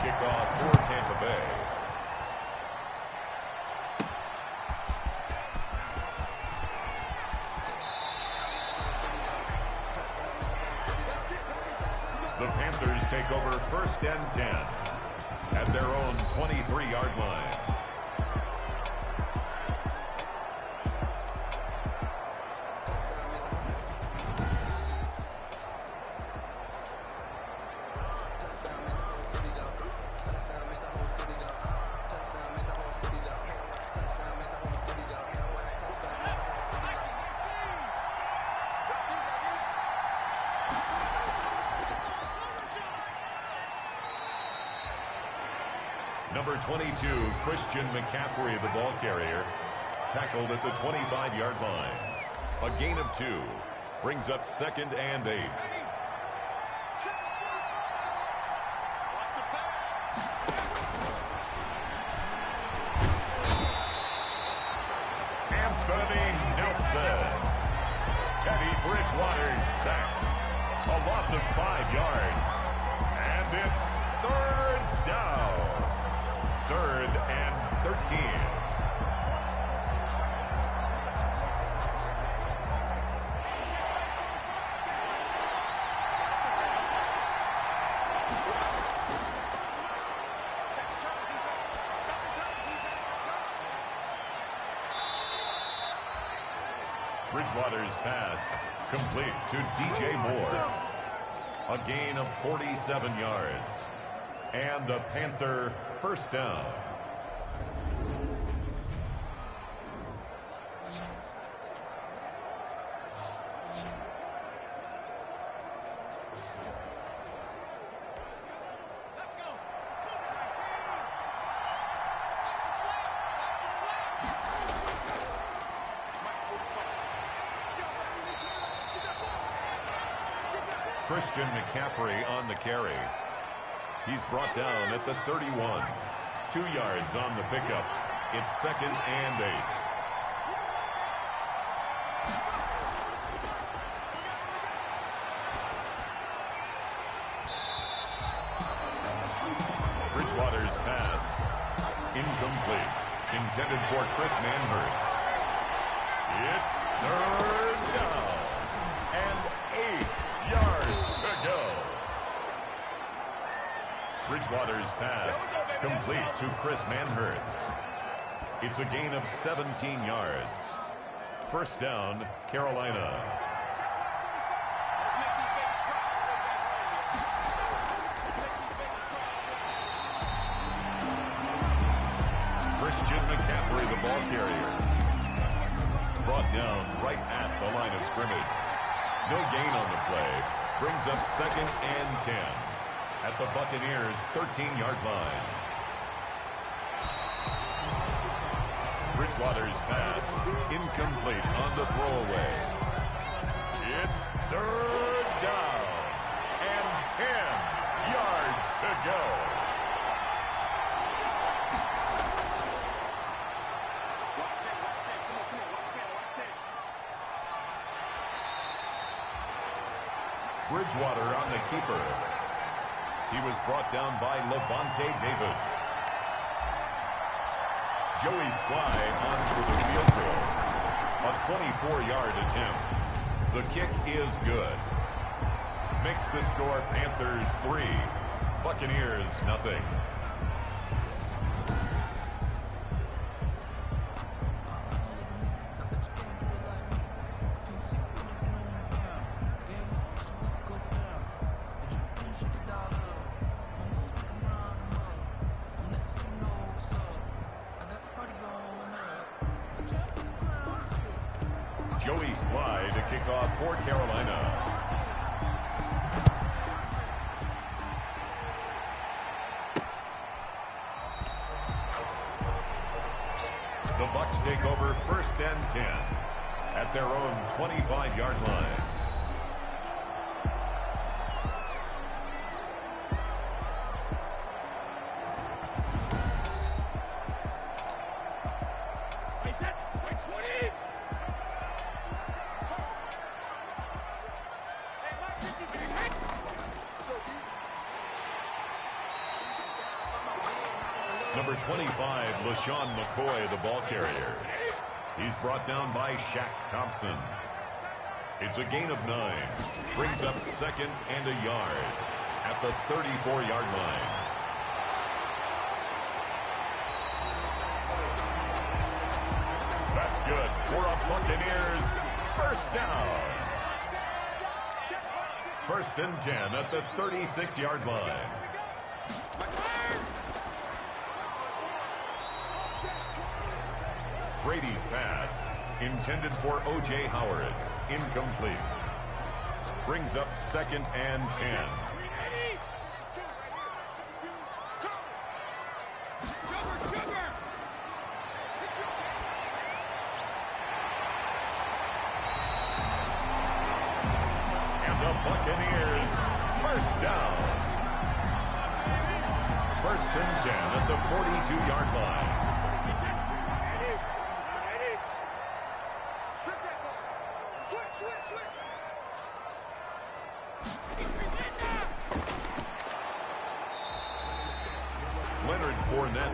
kickoff for Tampa Bay. The Panthers take over 1st and 10 at their own 23-yard line. Number 22, Christian McCaffrey, the ball carrier, tackled at the 25-yard line. A gain of 2 brings up 2nd and 8. Anthony Nelson. Teddy Bridgewater sacked. A loss of 5 yards. And it's 3rd down. 3rd and 13. Bridgewater's pass complete to DJ Moore. A gain of 47 yards. And a Panther 1st down. Christian McCaffrey on the carry. He's brought down at the 31. 2 yards on the pickup. It's 2nd and 8. Bridgewater's pass. Incomplete. Intended for Chris Manhertz. It's 3rd down. And 8 yards to go. Bridgewater's pass complete to Chris Manhertz. It's a gain of 17 yards. 1st down, Carolina. Christian McCaffrey, the ball carrier. Brought down right at the line of scrimmage. No gain on the play. Brings up 2nd and 10. At the Buccaneers' 13-yard line. Bridgewater's pass incomplete on the throwaway. It's 3rd down and 10 yards to go. Bridgewater on the keeper. He was brought down by Levante David. Joey Sly on for the field goal. A 24-yard attempt. The kick is good. Makes the score Panthers 3, Buccaneers nothing. Joey Sly to kick off for Carolina. The Bucs take over 1st and 10 at their own 25-yard line. Number 25, LaShawn McCoy, the ball carrier. He's brought down by Shaq Thompson. It's a gain of 9. Brings up second and a yard at the 34-yard line. That's good for a Buccaneers first down. First and 10 at the 36-yard line. Brady's pass, intended for O.J. Howard, incomplete. Brings up second and 10. And the Buccaneers, first down. First and 10 at the 42-yard line.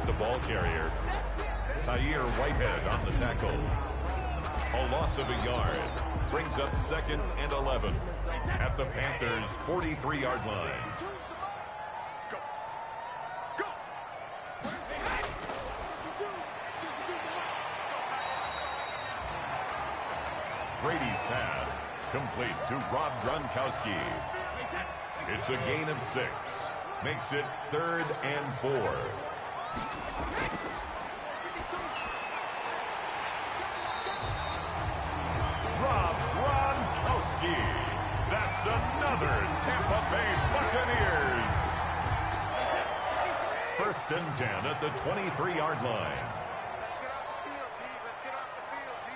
The ball carrier. Tahir Whitehead on the tackle. A loss of a yard. Brings up second and 11 at the Panthers' 43-yard line. Brady's pass complete to Rob Gronkowski. It's a gain of 6. Makes it 3rd and 4. Rob Gronkowski. That's another Tampa Bay Buccaneers. First and 10 at the 23-yard line. Let's get off the field, D. Let's get off the field, D.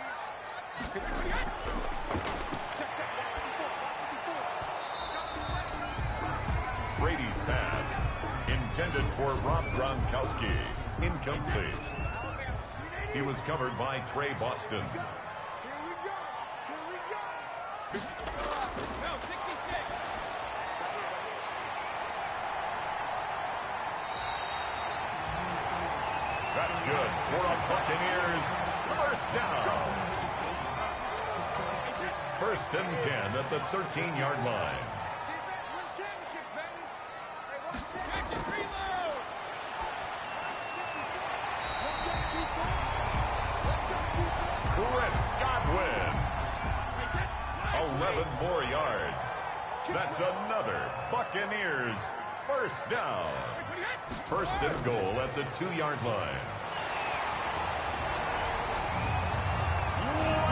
Brady's pass, intended for Rob Gronkowski, incomplete. He was covered by Trey Boston. Here we go. Here we go. No, 66. That's good for a Buccaneers first down. First and 10 at the 13-yard line. Chris Godwin. 11 more yards. That's another Buccaneers first down. First and goal at the 2-yard line.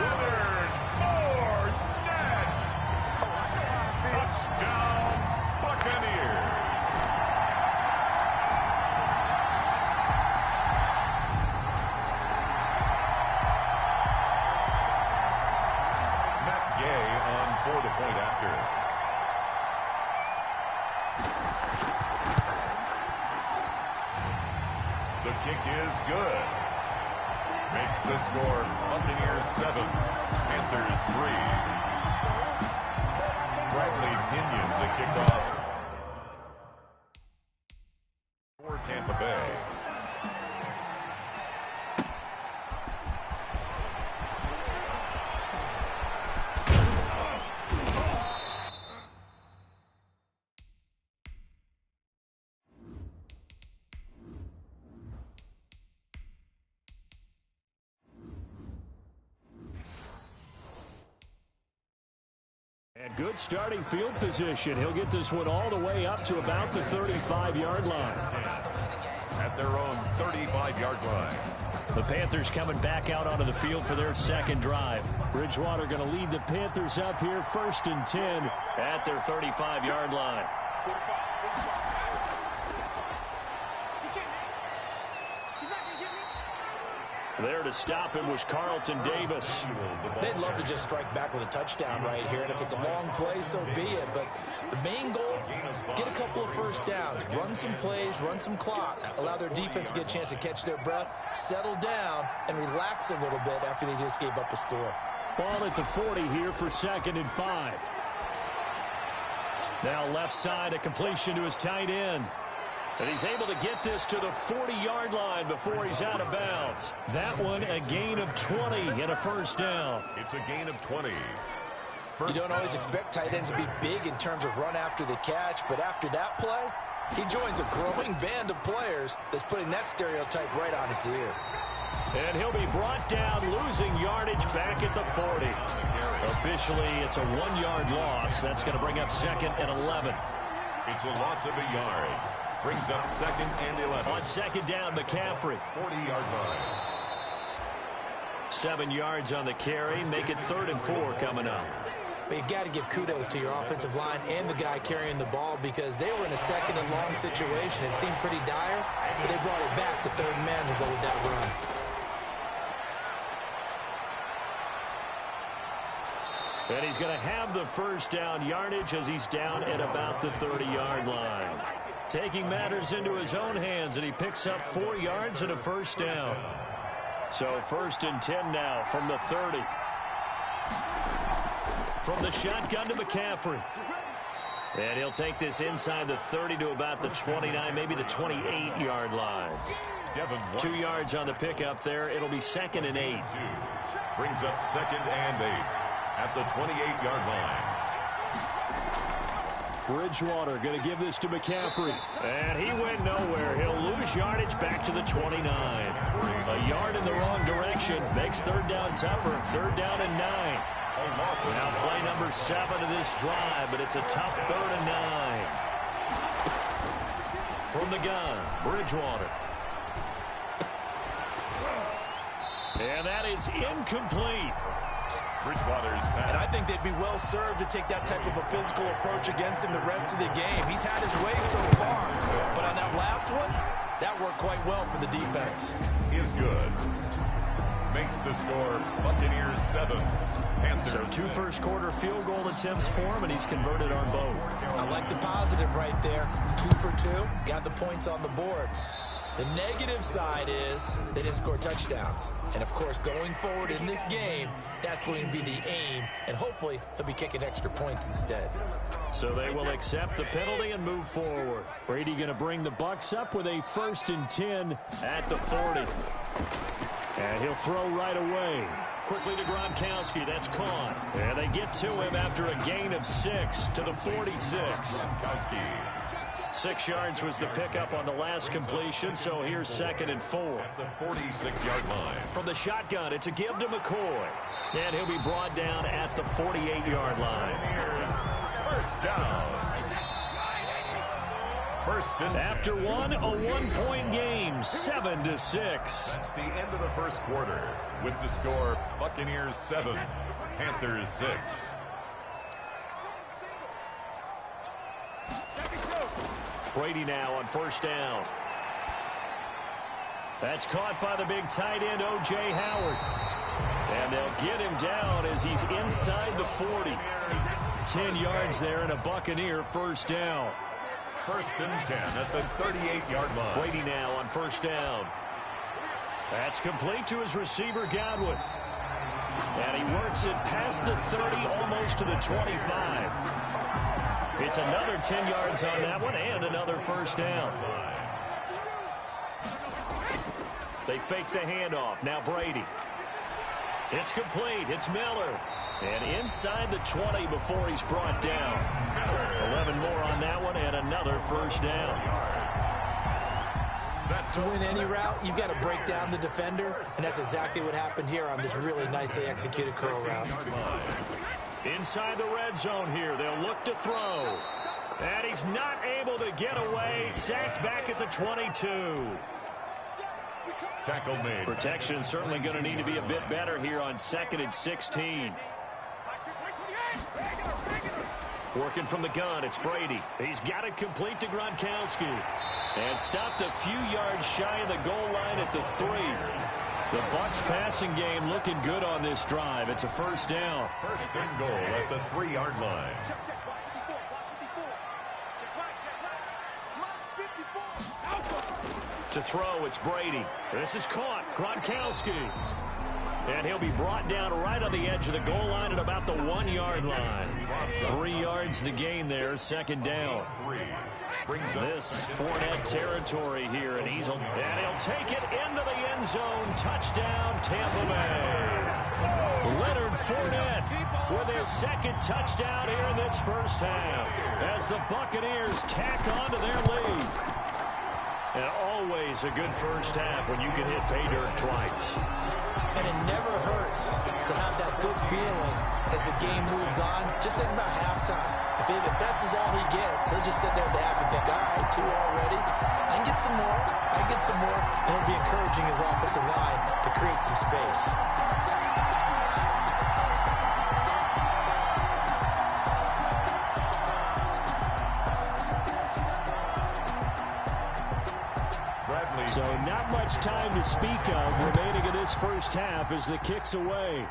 Leonard Fournette. Touchdown, Buccaneers. Matt Gay on for the point after. The kick is good. Makes the score Buccaneers 7, Panthers 3. Bradley Pinion the kickoff for Tampa Bay. And good starting field position. He'll get this one all the way up to about the 35-yard line. At their own 35-yard line. The Panthers coming back out onto the field for their second drive. Bridgewater going to lead the Panthers up here, first and 10 at their 35-yard line. There to stop him was Carlton Davis. They'd love to just strike back with a touchdown right here, and if it's a long play, so be it. But the main goal, get a couple of first downs, run some plays, run some clock, allow their defense to get a chance to catch their breath, settle down, and relax a little bit after they just gave up a score. Ball at the 40 here for 2nd and 5. Now left side, a completion to his tight end. And he's able to get this to the 40-yard line before he's out of bounds. That one a gain of 20 and a first down. It's a gain of 20. You don't always expect tight ends to be big in terms of run after the catch, but after that play, he joins a growing band of players that's putting that stereotype right on its ear. And he'll be brought down, losing yardage back at the 40. Officially, it's a 1-yard loss. That's going to bring up 2nd and 11. It's a loss of a yard. Brings up 2nd and 11. On 2nd down, McCaffrey. 40-yard line. 7 yards on the carry. Make it 3rd and 4 coming up. But you've got to give kudos to your offensive line and the guy carrying the ball because they were in a 2nd and long situation. It seemed pretty dire, but they brought it back to 3rd and manageable with that run. And he's going to have the first down yardage as he's down at about the 30-yard line. Taking matters into his own hands, and he picks up 4 yards and a first down. So 1st and 10 now from the 30. From the shotgun to McCaffrey. And he'll take this inside the 30 to about the 29, maybe the 28-yard line. 2 yards on the pickup there. It'll be 2nd and 8. Brings up 2nd and 8 at the 28-yard line. Bridgewater going to give this to McCaffrey. And he went nowhere. He'll lose yardage back to the 29. A yard in the wrong direction makes 3rd down tougher. 3rd down and 9. Now play number 7 of this drive, but it's a tough 3rd and 9. From the gun, Bridgewater. And that is incomplete. Bridgewater's pass. And I think they'd be well served to take that type of a physical approach against him the rest of the game. He's had his way so far, but on that last one, that worked quite well for the defense. Is good. Makes the score Buccaneers 7. Panthers So 2 first-quarter field goal attempts for him, and he's converted on both. I like the positive right there. 2 for 2, got the points on the board. The negative side is they didn't score touchdowns. And, of course, going forward in this game, that's going to be the aim. And hopefully he'll be kicking extra points instead. So they will accept the penalty and move forward. Brady going to bring the Bucs up with a 1st and 10 at the 40. And he'll throw right away. Quickly to Gronkowski. That's caught. And they get to him after a gain of 6 to the 46. Gronkowski. 6 yards was the pickup on the last completion, so here's 2nd and 4. At the 46-yard line. From the shotgun, it's a give to McCoy. And he'll be brought down at the 48-yard line. Here's first down. 1st and 10. After one, a 1-point game, 7-6. That's the end of the first quarter with the score Buccaneers 7, Panthers 6. Brady now on 1st down. That's caught by the big tight end, O.J. Howard. And they'll get him down as he's inside the 40. 10 yards there and a Buccaneer first down. 1st and 10 at the 38-yard line. Brady now on 1st down. That's complete to his receiver, Godwin. And he works it past the 30, almost to the 25. It's another 10 yards on that one and another first down. They fake the handoff. Now Brady. It's complete. It's Miller. And inside the 20 before he's brought down. 11 more on that one and another first down. To win any route, you've got to break down the defender, and that's exactly what happened here on this really nicely executed curl route. Inside the red zone here, they'll look to throw. And he's not able to get away. Sacked back at the 22. Tackle made. Protection certainly going to need to be a bit better here on 2nd and 16. Working from the gun, it's Brady. He's got it complete to Gronkowski. And stopped a few yards shy of the goal line at the 3. The Bucs passing game looking good on this drive. It's a first down. 1st and goal at the 3-yard line. To throw, it's Brady. This is caught. Gronkowski. And he'll be brought down right on the edge of the goal line at about the 1-yard line. 3 yards the gain there, 2nd down. This Fournette territory here, and he'll take it into the end zone. Touchdown, Tampa Bay. Leonard Fournette with his 2nd touchdown here in this first half as the Buccaneers tack on to their lead. And always a good first half when you can hit pay dirt twice. And it never hurts to have that good feeling as the game moves on. Just think about halftime. If that's all he gets, he'll just sit there at the half and think, all right, 2 already. I can get some more. And it'll be encouraging his offensive line to create some space. So not much time to speak of remaining in this first half as the kick's away.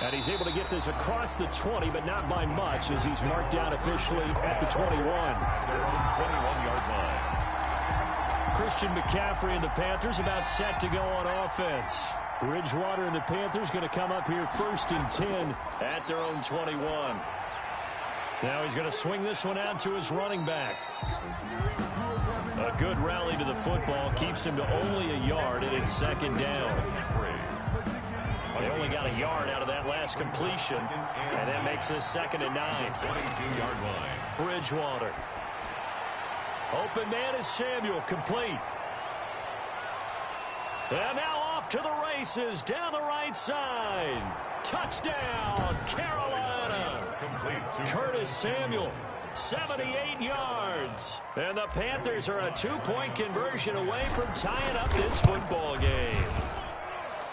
And he's able to get this across the 20, but not by much as he's marked down officially at the 21. 21-yard line. Christian McCaffrey and the Panthers about set to go on offense. Bridgewater and the Panthers going to come up here 1st and 10 at their own 21. Now he's going to swing this one out to his running back. A good rally to the football keeps him to only a yard, and it's 2nd down. They only got a yard out of that last completion, and that makes this 2nd and 9. 22-yard line. Bridgewater. Open man is Samuel, complete. And now off to the races down the right side. Touchdown, Carolina. Curtis Samuel, 78 yards. And the Panthers are a 2-point conversion away from tying up this football game.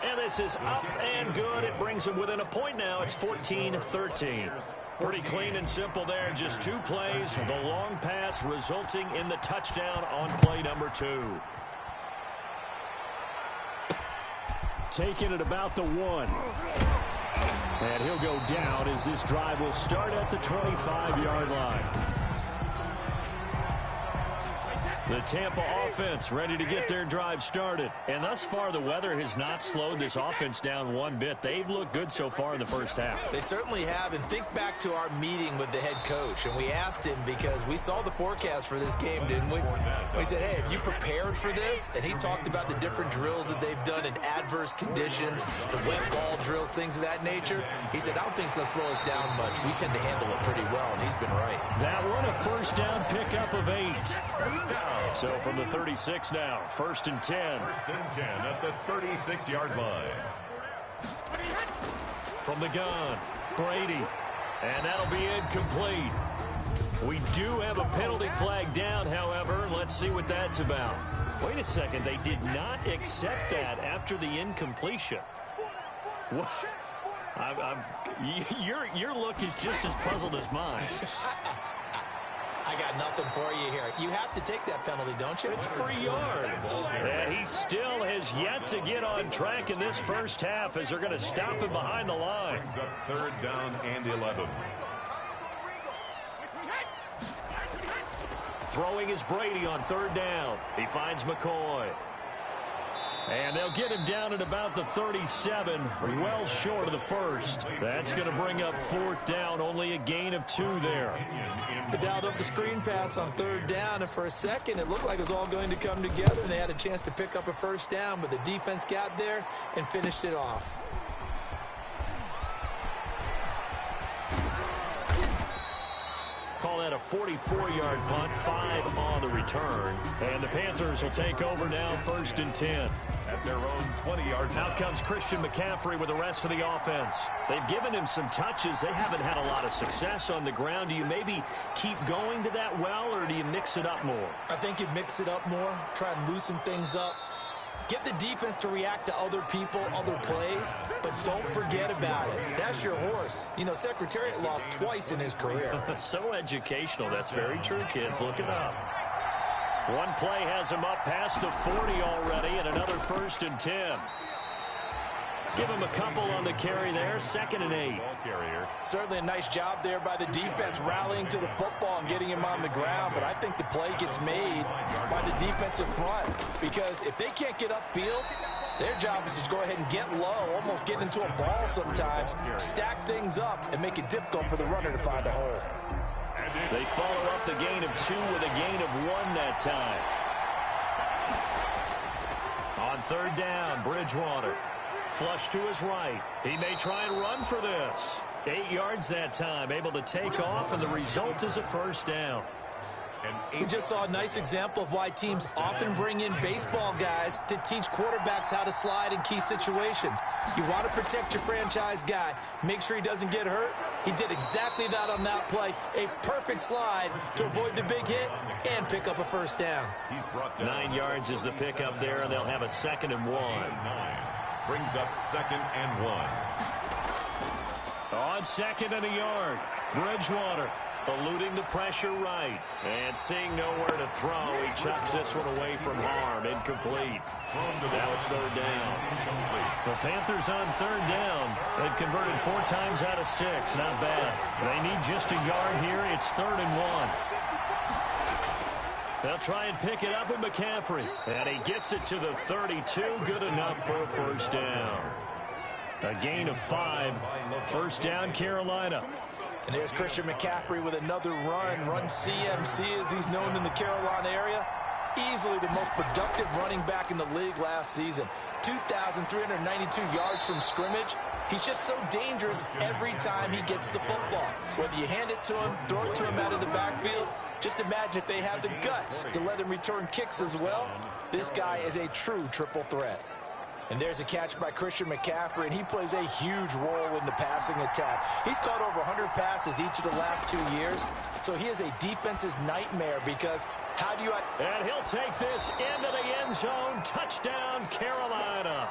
And this is up and good. It brings them within a point now. It's 14-13. Pretty clean and simple there. Just 2 plays. The long pass resulting in the touchdown on play number 2. Taking it about the 1. And he'll go down as this drive will start at the 25-yard line. The Tampa offense ready to get their drive started. And thus far, the weather has not slowed this offense down one bit. They've looked good so far in the first half. They certainly have. And think back to our meeting with the head coach. And we asked him because we saw the forecast for this game, didn't we? We said, hey, have you prepared for this? And he talked about the different drills that they've done in adverse conditions, the wet ball drills, things of that nature. He said, I don't think it's going to slow us down much. We tend to handle it pretty well, and he's been right. That one, a first down pickup of 8. So from the 36 now, 1st and 10. 1st and 10 at the 36-yard line. From the gun, Brady. And that'll be incomplete. We do have a penalty flag down, however. Let's see what that's about. Wait a second. They did not accept that after the incompletion. What? Your look is just as puzzled as mine. I got nothing for you here. You have to take that penalty, don't you? It's 3 yards. And he still has yet to get on track in this first half as they're going to stop him behind the line. Brings up 3rd down and 11. Throwing is Brady on 3rd down. He finds McCoy. And they'll get him down at about the 37, well short of the 1st. That's going to bring up 4th down, only a gain of 2 there. They dialed up the screen pass on 3rd down, and for a second it looked like it was all going to come together, and they had a chance to pick up a 1st down, but the defense got there and finished it off. Call that a 44-yard punt, 5 on the return. And the Panthers will take over now, 1st and 10. At their own 20-yard line. Out comes Christian McCaffrey with the rest of the offense. They've given him some touches. They haven't had a lot of success on the ground. Do you maybe keep going to that well, or do you mix it up more? I think you mix it up more, try and loosen things up. Get the defense to react to other people, other plays, but don't forget about it. That's your horse. You know, Secretariat lost twice in his career. So educational. That's very true, kids. Look it up. One play has him up past the 40 already, and another 1st and 10. Give him a couple on the carry there. 2nd and 8. Certainly a nice job there by the defense rallying to the football and getting him on the ground. But I think the play gets made by the defensive front, because if they can't get upfield, their job is to go ahead and get low, almost get into a ball sometimes, stack things up, and make it difficult for the runner to find a hole. They follow up the gain of 2 with a gain of 1 that time. On 3rd down, Bridgewater. Flush to his right. He may try and run for this. 8 yards that time, able to take off, and the result is a 1st down. We just saw a nice example of why teams often bring in baseball guys to teach quarterbacks how to slide in key situations. You want to protect your franchise guy. Make sure he doesn't get hurt. He did exactly that on that play. A perfect slide to avoid the big hit and pick up a 1st down. 9 yards is the pickup there, and they'll have a 2nd and 1. Brings up 2nd and 1. On 2nd and a yard, Bridgewater eluding the pressure right. And seeing nowhere to throw, he chucks this one away from harm. Incomplete. Now it's 3rd down. The Panthers on 3rd down. They've converted 4 times out of 6. Not bad. They need just a yard here. It's 3rd and 1. They'll try and pick it up with McCaffrey. And he gets it to the 32. Good enough for a 1st down. A gain of 5. 1st down, Carolina. And there's Christian McCaffrey with another run CMC as he's known in the Carolina area. Easily the most productive running back in the league last season. 2,392 yards from scrimmage. He's just so dangerous every time he gets the football. Whether you hand it to him, throw it to him out of the backfield, just imagine if they have the guts to let him return kicks as well. This guy is a true triple threat. And there's a catch by Christian McCaffrey, and he plays a huge role in the passing attack. He's caught over 100 passes each of the last 2 years, so he is a defense's nightmare because how do you... And he'll take this into the end zone. Touchdown, Carolina.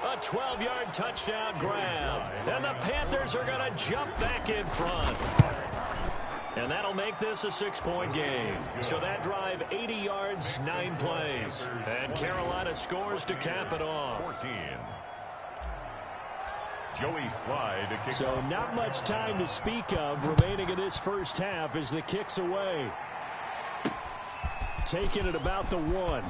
A 12-yard touchdown grab. And the Panthers are going to jump back in front. And that'll make this a 6-point game. So that drive, 80 yards, 9 plays. And Carolina scores to cap it off. 14. Joey Slide to kick so off. not much time to speak of remaining in this 1st half as the kick's away. Taking it about the 1.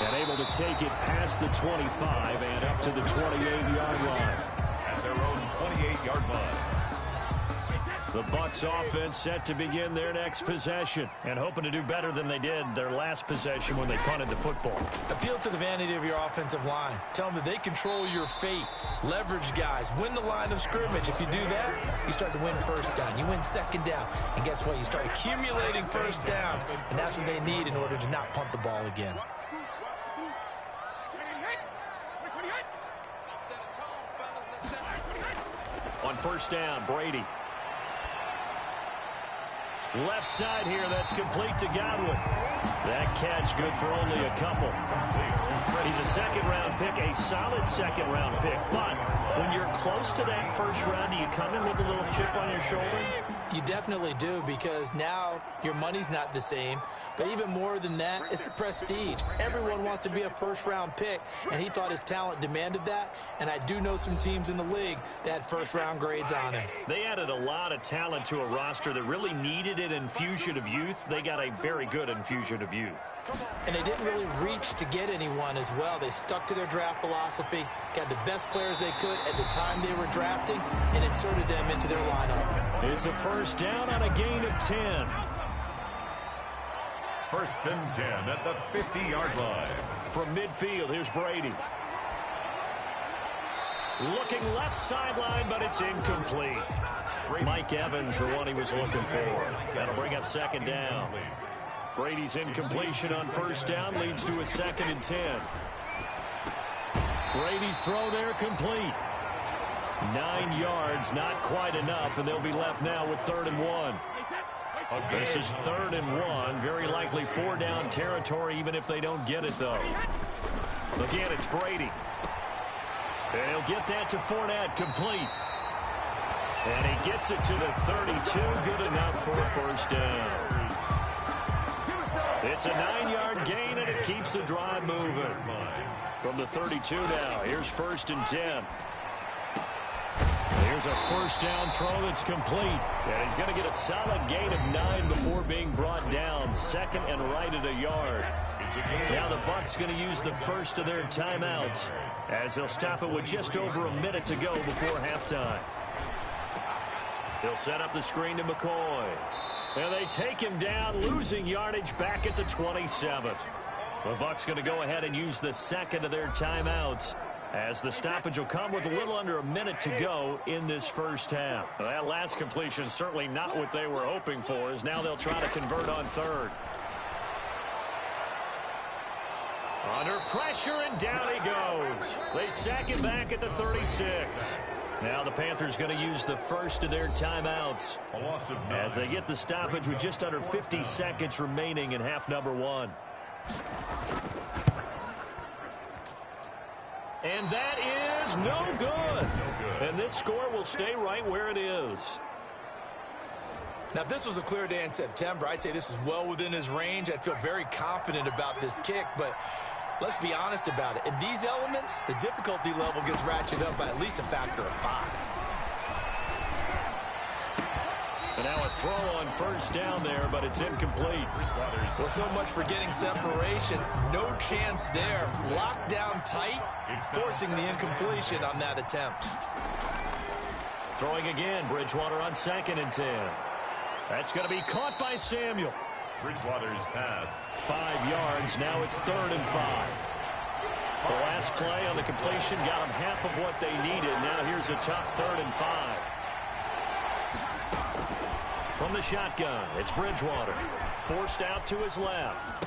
And able to take it past the 25 and up to the 28-yard line. At their own 28-yard line. The Bucs offense set to begin their next possession and hoping to do better than they did their last possession when they punted the football. Appeal to the vanity of your offensive line. Tell them that they control your fate. Leverage guys. Win the line of scrimmage. If you do that, you start to win 1st down. You win 2nd down. And guess what? You start accumulating 1st downs. And that's what they need in order to not punt the ball again. On 1st down, Brady. Left side here, that's complete to Godwin. That catch good for only a couple. He's a 2nd-round pick, a solid 2nd-round pick. But when you're close to that 1st round, do you come in with a little chip on your shoulder? You definitely do, because now your money's not the same. But even more than that, it's the prestige. Everyone wants to be a 1st-round pick, and he thought his talent demanded that. And I do know some teams in the league that had 1st-round grades on him. They added a lot of talent to a roster that really needed an infusion of youth. They got a very good infusion of youth. And they didn't really reach to get anyone as well. They stuck to their draft philosophy, got the best players they could at the time they were drafting, and inserted them into their lineup. It's a 1st down on a gain of 10. 1st and 10 at the 50-yard line. From midfield, here's Brady. Looking left sideline, but it's incomplete. Mike Evans, the one he was looking for. That'll bring up 2nd down. Brady's incompletion on 1st down leads to a 2nd and 10. Brady's throw there complete. 9 yards, not quite enough, and they'll be left now with 3rd and 1. This is 3rd and 1, very likely 4-down territory, even if they don't get it, though. Again, it's Brady. And he'll get that to Fournette, complete. And he gets it to the 32, good enough for a 1st down. It's a 9-yard gain, and it keeps the drive moving. From the 32 now, here's 1st and 10. Here's a first down throw that's complete. And he's going to get a solid gain of 9 before being brought down. 2nd and right at a yard. Now the Bucs going to use the first of their timeouts as they'll stop it with just over a minute to go before halftime. They'll set up the screen to McCoy. And they take him down, losing yardage back at the 27. The Bucs going to go ahead and use the 2nd of their timeouts as the stoppage will come with a little under a minute to go in this first half. Well, that last completion certainly not what they were hoping for, as now they'll try to convert on 3rd. Under pressure, and down he goes. They sack him back at the 36. Now the Panthers going to use the first of their timeouts as they get the stoppage with just under 50 seconds remaining in half number 1. And that is no good. And this score will stay right where it is. Now, if this was a clear day in September, I'd say this is well within his range. I'd feel very confident about this kick, but let's be honest about it. In these elements, the difficulty level gets ratcheted up by at least a factor of 5. And now a throw on first down there, but it's incomplete. Well, so much for getting separation. No chance there. Locked down tight, forcing the incompletion on that attempt. Throwing again, Bridgewater on 2nd and 10. That's going to be caught by Samuel. Bridgewater's pass. 5 yards. Now it's 3rd and 5. The last play on the completion got them half of what they needed. Now here's a tough 3rd and 5. From the shotgun, it's Bridgewater. Forced out to his left.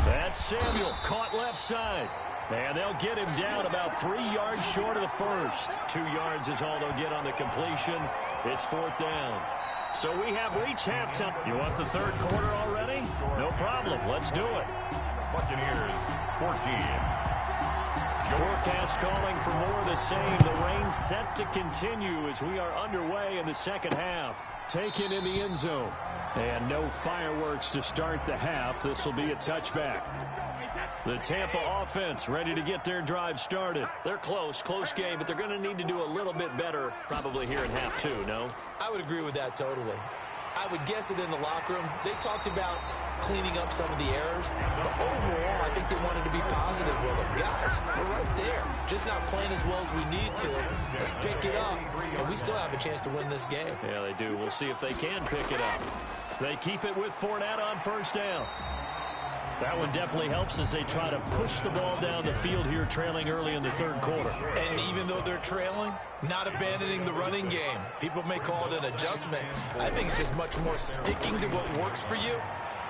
That's Samuel, caught left side. And they'll get him down about 3 yards short of the first. 2 yards is all they'll get on the completion. It's 4th down. So we have reached halftime. You want the 3rd quarter already? No problem. Let's do it. Buccaneers 14. Forecast calling for more of the same. The rain set to continue as we are underway in the second half. Taken in the end zone. And no fireworks to start the half. This will be a touchback. The Tampa offense ready to get their drive started. They're close game, but they're going to need to do a little bit better probably here in half 2, no? I would agree with that totally. I would guess it in the locker room. They talked about cleaning up some of the errors, but overall, I think they wanted to be positive with them. Guys, we're right there. Just not playing as well as we need to. Let's pick it up, and we still have a chance to win this game. Yeah, they do. We'll see if they can pick it up. They keep it with Fournette on first down. That one definitely helps as they try to push the ball down the field here, trailing early in the 3rd quarter. And even though they're trailing, not abandoning the running game. People may call it an adjustment. I think it's just much more sticking to what works for you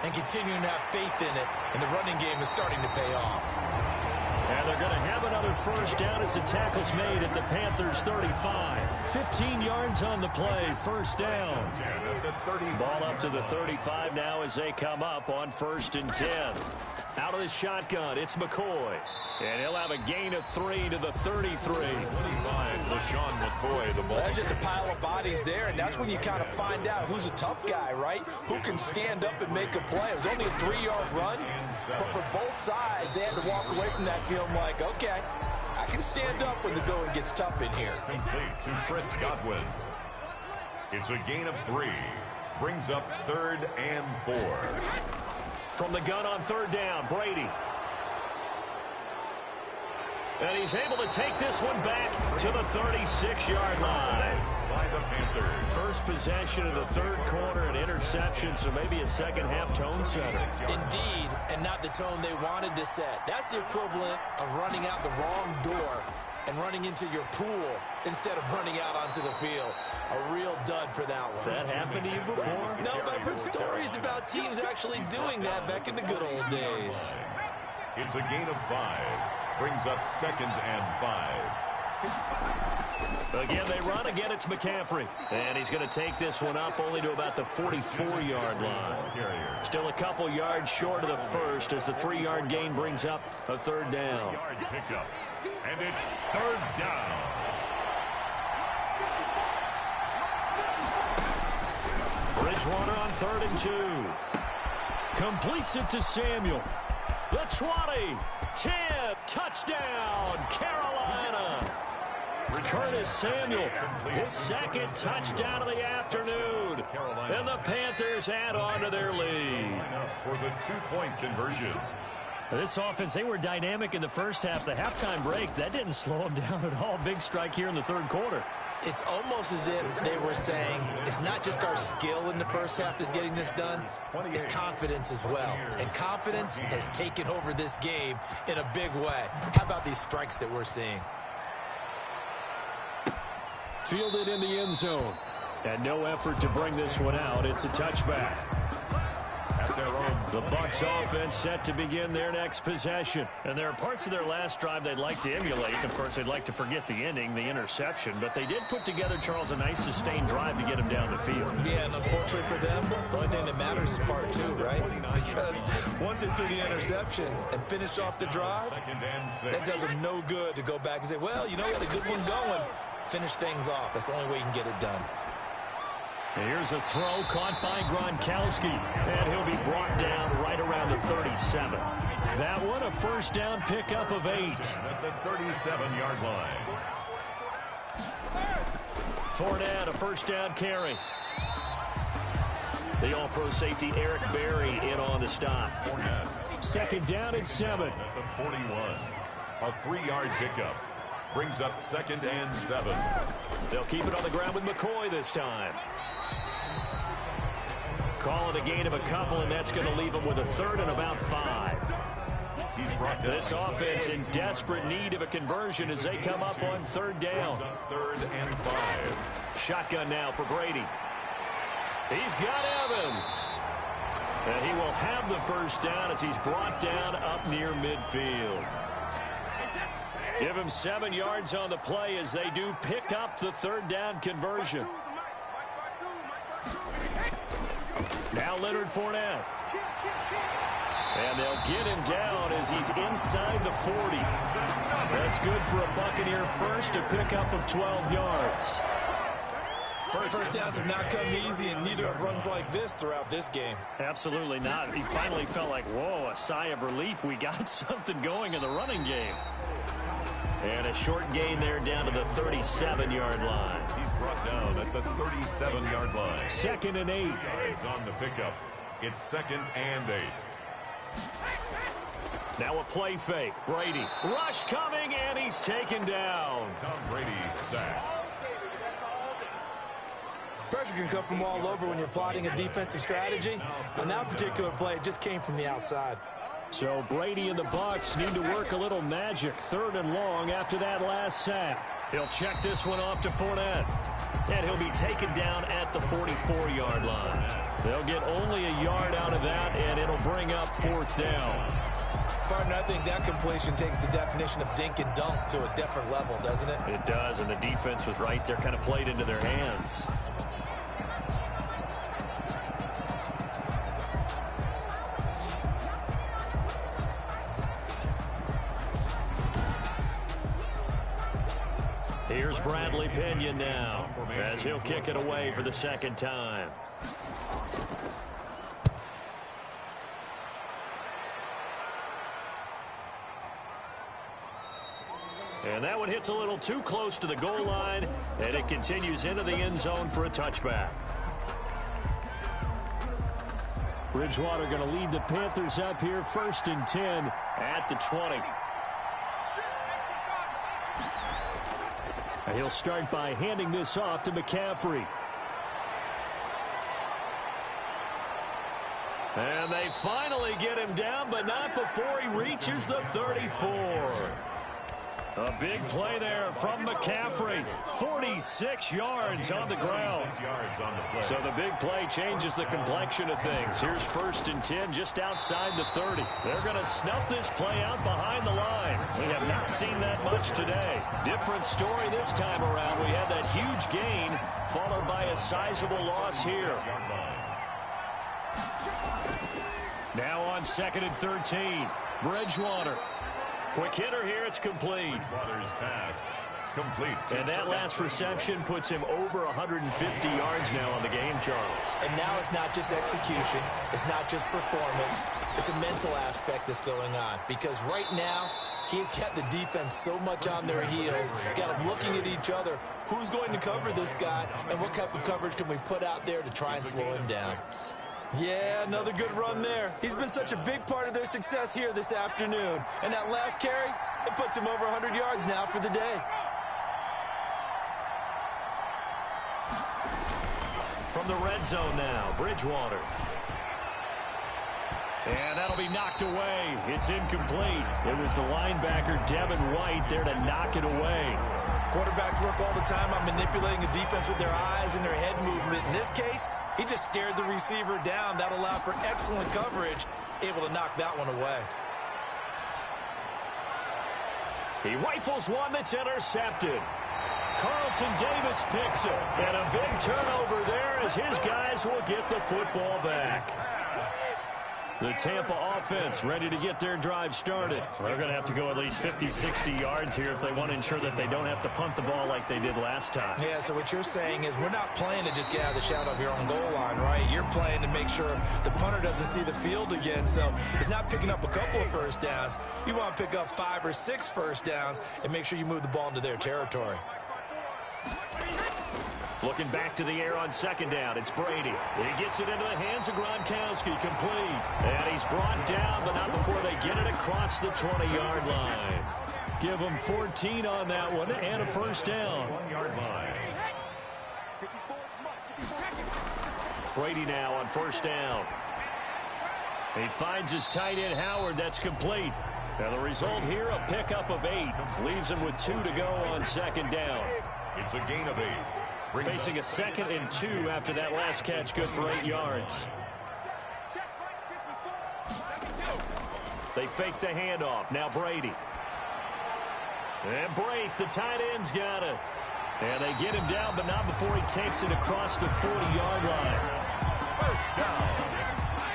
and continuing to have faith in it. And the running game is starting to pay off. And they're going to have another first down as the tackle's made at the Panthers 35. 15 yards on the play, first down. Ball up to the 35 now as they come up on 1st and 10. Out of the shotgun, it's McCoy. And he'll have a gain of 3 to the 33. 25, LaShawn McCoy, the ball. That's just a pile of bodies there, and that's when you kind of find out who's a tough guy, right? Who can stand up and make a play. It was only a 3-yard run, but for both sides, they had to walk away from that feeling like, okay, I can stand up when the going gets tough in here. Complete to Chris Godwin. It's a gain of 3. Brings up 3rd and 4. From the gun on 3rd down, Brady. And he's able to take this one back to the 36-yard line. By the Panthers. First possession of the 3rd quarter, an interception, so maybe a second-half tone setter. Indeed, and not the tone they wanted to set. That's the equivalent of running out the wrong door and running into your pool instead of running out onto the field. A real dud for that one. Has that happened to you before? No, but I've heard stories about teams actually doing that back in the good old days. It's a gain of 5. Brings up 2nd and 5. Again, they run. Again, it's McCaffrey. And he's going to take this one up only to about the 44-yard line. Still a couple yards short of the first as the 3-yard gain brings up a 3rd down. Pickup. And it's 3rd down. Bridgewater on 3rd and 2. Completes it to Samuel. The 20, 10, touchdown, Carolina. Curtis Samuel, his second touchdown of the afternoon. And the Panthers add on to their lead. For the two-point conversion. This offense, they were dynamic in the first half. The halftime break, that didn't slow them down at all. Big strike here in the third quarter. It's almost as if they were saying, it's not just our skill in the first half that's getting this done, it's confidence as well. And confidence has taken over this game in a big way. How about these strikes that we're seeing? Fielded in the end zone. And no effort to bring this one out. It's a touchback. The Bucs offense set to begin their next possession. And there are parts of their last drive they'd like to emulate. Of course, they'd like to forget the ending, the interception. But they did put together, Charles, a nice sustained drive to get him down the field. Yeah, and unfortunately for them, the only thing that matters is part two, right? Because once they threw the interception and finished off the drive, that does them no good to go back and say, well, you know, we had a good one going. Finish things off. That's the only way you can get it done. Here's a throw caught by Gronkowski, and he'll be brought down right around the 37. That one a first down pickup of 8. At the 37-yard line. Fournette, a first down carry. The all-pro safety Eric Berry in on the stop. Fournette. Second down and 7. At the 41. A 3-yard pickup. Brings up second and 7. They'll keep it on the ground with McCoy this time. Call it a gain of a couple, and that's going to leave them with a third and about 5. This offense in desperate need of a conversion as they come up on third down. Third and 5. Shotgun now for Brady. He's got Evans. And he will have the first down as he's brought down up near midfield. Give him 7 yards on the play as they do pick up the third down conversion. Now Leonard Fournette. And they'll get him down as he's inside the 40. That's good for a Buccaneer first, a pickup of 12 yards. First downs have not come easy, and neither have runs like this throughout this game. Absolutely not. He finally felt like, whoa, a sigh of relief. We got something going in the running game. And a short gain there down to the 37-yard line. He's brought down at the 37-yard line. Second and 8. Yards on the pickup. It's second and 8. Now a play fake. Brady. Rush coming, and he's taken down. Tom Brady sacked. Pressure can come from all over when you're plotting a defensive strategy. On that particular play, it just came from the outside. So Brady and the Bucs need to work a little magic. Third and long after that last sack. He'll check this one off to Fournette. And he'll be taken down at the 44-yard line. They'll get only a yard out of that, and it'll bring up fourth down. Partner, I think that completion takes the definition of dink and dunk to a different level, doesn't it? It does, and the defense was right there, kind of played into their hands. Here's Bradley Pinion now as he'll kick it away for the second time. And that one hits a little too close to the goal line, and it continues into the end zone for a touchback. Bridgewater going to lead the Panthers up here, first and 10 at the 20. And he'll start by handing this off to McCaffrey. And they finally get him down, but not before he reaches the 34. A big play there from McCaffrey. 46 yards on the ground. So the big play changes the complexion of things. Here's first and 10 just outside the 30. They're going to snuff this play out behind the line. We have not seen that much today. Different story this time around. We had that huge gain followed by a sizable loss here. Now on second and 13. Bridgewater. Quick hitter here, it's complete. Bridgewater's pass Complete. And that last reception puts him over 150 yards now on the game, Charles. And now it's not just execution. It's not just performance. It's a mental aspect that's going on. Because right now, he's got the defense so much on their heels, got them looking at each other. Who's going to cover this guy, and what type of coverage can we put out there to try and slow him down? Yeah, another good run there. He's been such a big part of their success here this afternoon. And that last carry, it puts him over 100 yards now for the day. From the red zone now, Bridgewater. And that'll be knocked away. It's incomplete. It was the linebacker, Devin White, there to knock it away. Quarterbacks work all the time on manipulating the defense with their eyes and their head movement. In this case, he just stared the receiver down. That allowed for excellent coverage, able to knock that one away. He rifles one that's intercepted. Carlton Davis picks it. And a big turnover there as his guys will get the football back. The Tampa offense ready to get their drive started. They're going to have to go at least 50, 60 yards here if they want to ensure that they don't have to punt the ball like they did last time. Yeah, so what you're saying is we're not playing to just get out of the shadow of your own goal line, right? You're playing to make sure the punter doesn't see the field again. So it's not picking up a couple of first downs. You want to pick up 5 or 6 first downs and make sure you move the ball into their territory. Looking back to the air on second down, it's Brady. He gets it into the hands of Gronkowski, complete. And he's brought down, but not before they get it across the 20-yard line. Give him 14 on that one and a first down. 1-yard line. Brady now on first down. He finds his tight end, Howard. That's complete. Now the result here, a pickup of 8. Leaves him with 2 to go on second down. It's a gain of 8. Facing a 2nd and 2 after that last catch, good for 8 yards. They fake the handoff. Now Brady. And Brate, the tight end's got it. And they get him down, but not before he takes it across the 40-yard line. First down.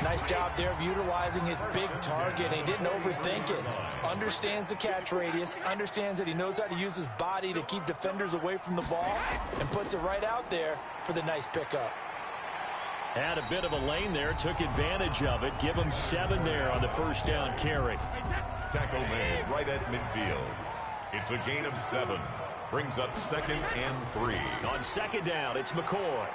Nice job there of utilizing his big target. He didn't overthink it. Understands the catch radius. Understands that he knows how to use his body to keep defenders away from the ball. And puts it right out there for the nice pickup. Had a bit of a lane there. Took advantage of it. Give him 7 there on the first down carry. Tackle made right at midfield. It's a gain of 7. Brings up 2nd and 3. On second down, it's McCoy.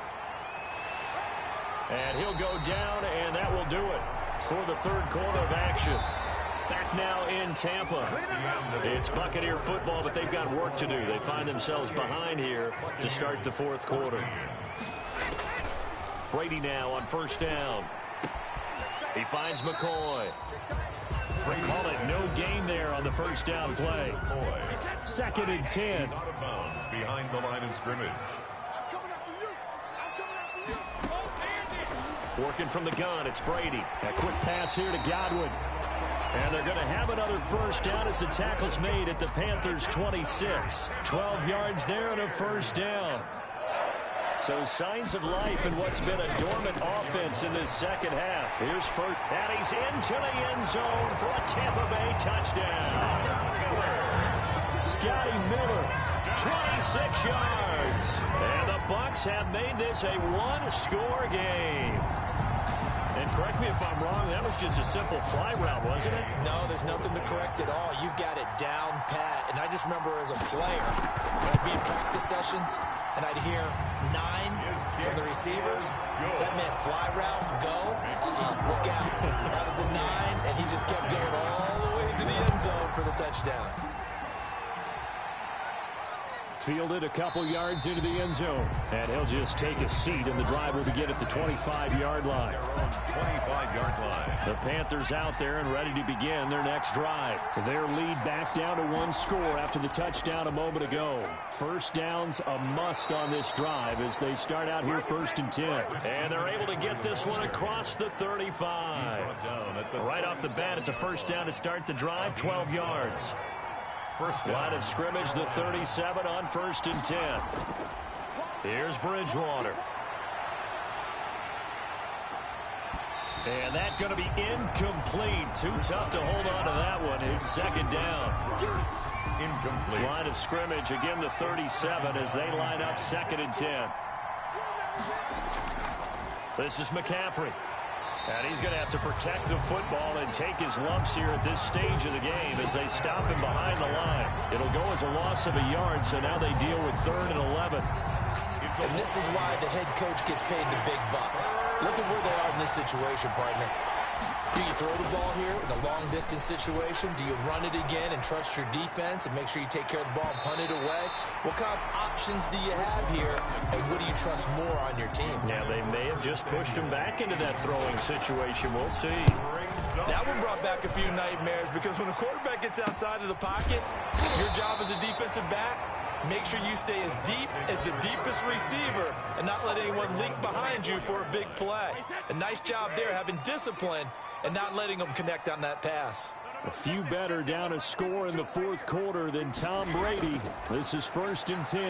And he'll go down, and that will do it for the third quarter of action. Back now in Tampa. It's Buccaneer football, but they've got work to do. They find themselves behind here to start the fourth quarter. Brady now on first down. He finds McCoy. They call it no gain there on the first down play. 2nd and 10. Out of bounds behind the line of scrimmage. Working from the gun, it's Brady. A quick pass here to Godwin. And they're going to have another first down as the tackle's made at the Panthers' 26. 12 yards there and a first down. So signs of life in what's been a dormant offense in this second half. Here's first, and he's into the end zone for a Tampa Bay touchdown. Scotty Miller, 26 yards. And the Bucs have made this a one-score game. And correct me if I'm wrong, that was just a simple fly route, wasn't it? No, there's nothing to correct at all. You've got it down pat. And I just remember as a player, when I'd be in practice sessions, and I'd hear 9 from the receivers. That meant fly route, go, look out. That was the 9, and he just kept going all the way to the end zone for the touchdown. Fielded a couple yards into the end zone. And he'll just take a seat, and the drive will begin at the 25-yard line. 25-yard line. The Panthers out there and ready to begin their next drive. Their lead back down to 1 score after the touchdown a moment ago. First down's a must on this drive as they start out here 1st and 10. And they're able to get this one across the 35. Right off the bat, it's a first down to start the drive, 12 yards. First down. Line of scrimmage, the 37 on 1st and 10. Here's Bridgewater. And that's going to be incomplete. Too tough to hold on to that one. It's second down. Incomplete. Line of scrimmage, again the 37 as they line up 2nd and 10. This is McCaffrey. And he's going to have to protect the football and take his lumps here at this stage of the game as they stop him behind the line. It'll go as a loss of a yard, so now they deal with 3rd and 11. And this is why the head coach gets paid the big bucks. Look at where they are in this situation, partner. Do you throw the ball here in a long-distance situation? Do you run it again and trust your defense and make sure you take care of the ball and punt it away? What kind of options do you have here, and what do you trust more on your team? Yeah, they may have just pushed him back into that throwing situation. We'll see. That one brought back a few nightmares because when a quarterback gets outside of the pocket, your job as a defensive back, make sure you stay as deep as the deepest receiver and not let anyone leak behind you for a big play. A nice job there having discipline and not letting them connect on that pass. A few better down a score in the 4th quarter than Tom Brady. This is 1st and 10.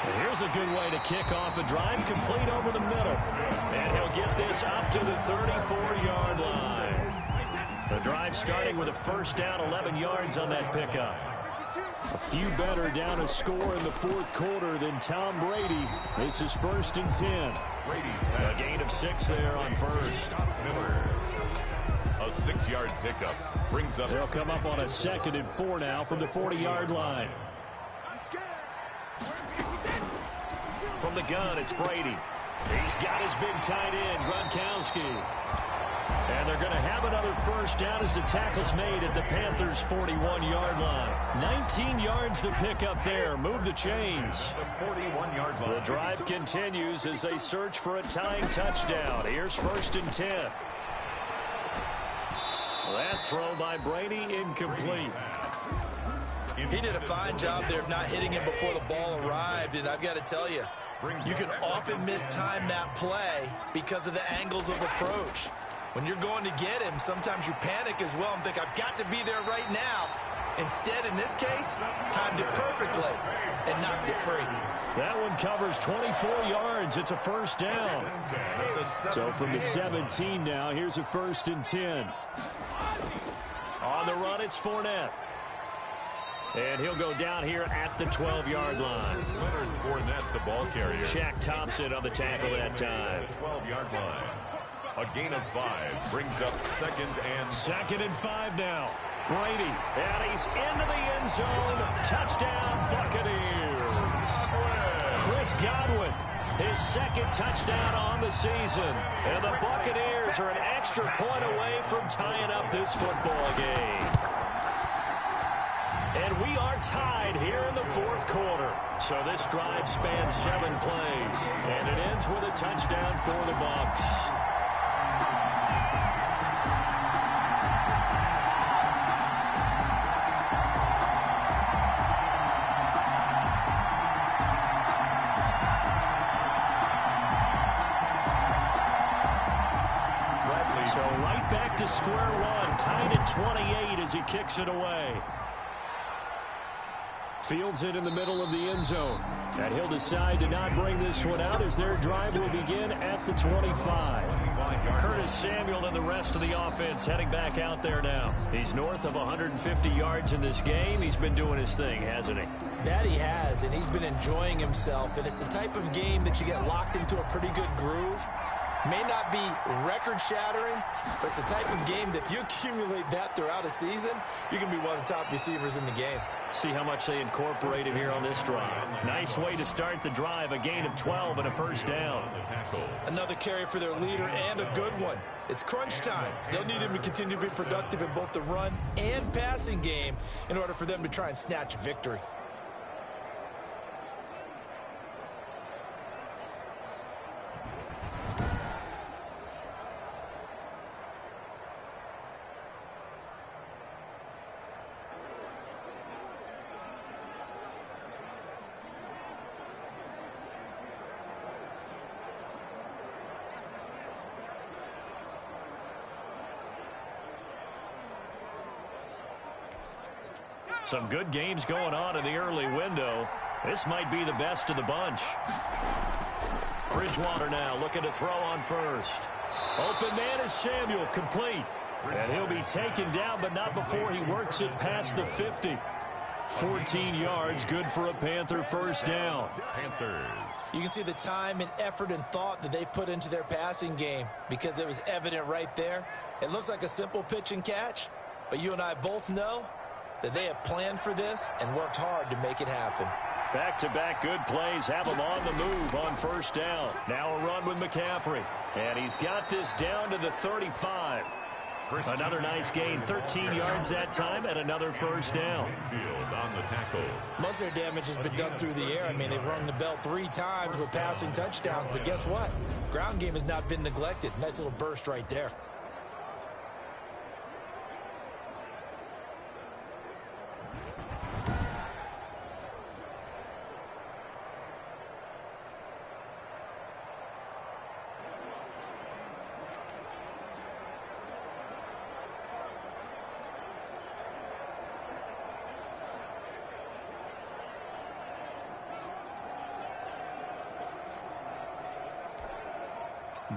And here's a good way to kick off a drive, complete over the middle. And he'll get this up to the 34-yard line. The drive starting with a 1st down, 11 yards on that pickup. A few better down a score in the 4th quarter than Tom Brady. This is 1st and 10. A gain of 6 there on 1st. A 6-yard pickup brings up. They'll come up on a 2nd and 4 now from the 40-yard line. From the gun, it's Brady. He's got his big tight end, Gronkowski. And they're going to have another 1st down as the tackle's made at the Panthers' 41-yard line. 19 yards to pick up there. Move the chains. The 41-yard line. The drive continues as they search for a tying touchdown. Here's 1st and 10. That throw by Brady incomplete. He did a fine job there of not hitting him before the ball arrived, and I've got to tell you, you can often mistime that play because of the angles of approach. When you're going to get him, sometimes you panic as well and think, I've got to be there right now. Instead, in this case, timed it perfectly and knocked it free. That one covers 24 yards. It's a 1st down. So from the 17 now, here's a 1st and 10. On the run, it's Fournette. And he'll go down here at the 12-yard line. Leonard Fournette, the ball carrier. Shaq Thompson on the tackle that time. 12-yard line. A gain of 5 brings up 2nd and 5 now. Brady, and he's into the end zone. Touchdown, Buccaneers. Chris Godwin, his 2nd touchdown on the season. And the Buccaneers are an extra point away from tying up this football game. And we are tied here in the 4th quarter. So this drive spans 7 plays. And it ends with a touchdown for the Bucs. So right back to square one, tied at 28 as he kicks it away. Fields it in the middle of the end zone. And he'll decide to not bring this one out as their drive will begin at the 25. Curtis Samuel and the rest of the offense heading back out there now. He's north of 150 yards in this game. He's been doing his thing, hasn't he? That he has, and he's been enjoying himself. And it's the type of game that you get locked into a pretty good groove. May not be record-shattering, but it's the type of game that if you accumulate that throughout a season, you can be one of the top receivers in the game. See how much they incorporate him here on this drive. Nice way to start the drive, a gain of 12 and a 1st down. Another carry for their leader and a good one. It's crunch time. They'll need him to continue to be productive in both the run and passing game in order for them to try and snatch a victory. Some good games going on in the early window. This might be the best of the bunch. Bridgewater now looking to throw on 1st. Open man is Samuel, complete. And he'll be taken down, but not before he works it past the 50. 14 yards, good for a Panther first down. Panthers. You can see the time and effort and thought that they've put into their passing game because it was evident right there. It looks like a simple pitch and catch, but you and I both know that they have planned for this and worked hard to make it happen. Back-to-back good plays have him on the move on first down. Now a run with McCaffrey. And he's got this down to the 35. Another nice gain, 13 yards that time, and another first down. Field on the tackle. Most of their damage has been done through the air. I mean, they've rung the bell 3 times with passing touchdowns, but guess what? Ground game has not been neglected. Nice little burst right there.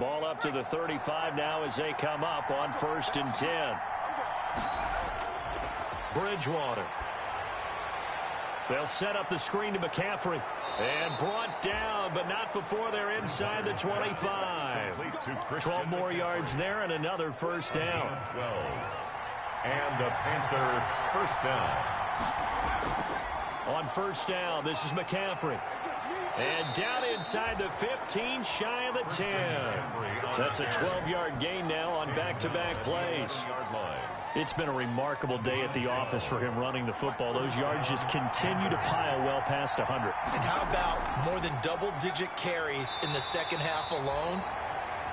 Ball up to the 35 now as they come up on 1st and 10. Bridgewater. They'll set up the screen to McCaffrey. And brought down, but not before they're inside the 25. 12 more yards there and another first down. 12. And the Panther first down. On first down, this is McCaffrey. And down inside the 15, shy of the 10. That's a 12-yard gain now on back-to-back plays. It's been a remarkable day at the office for him running the football. Those yards just continue to pile well past 100. And how about more than double-digit carries in the second half alone?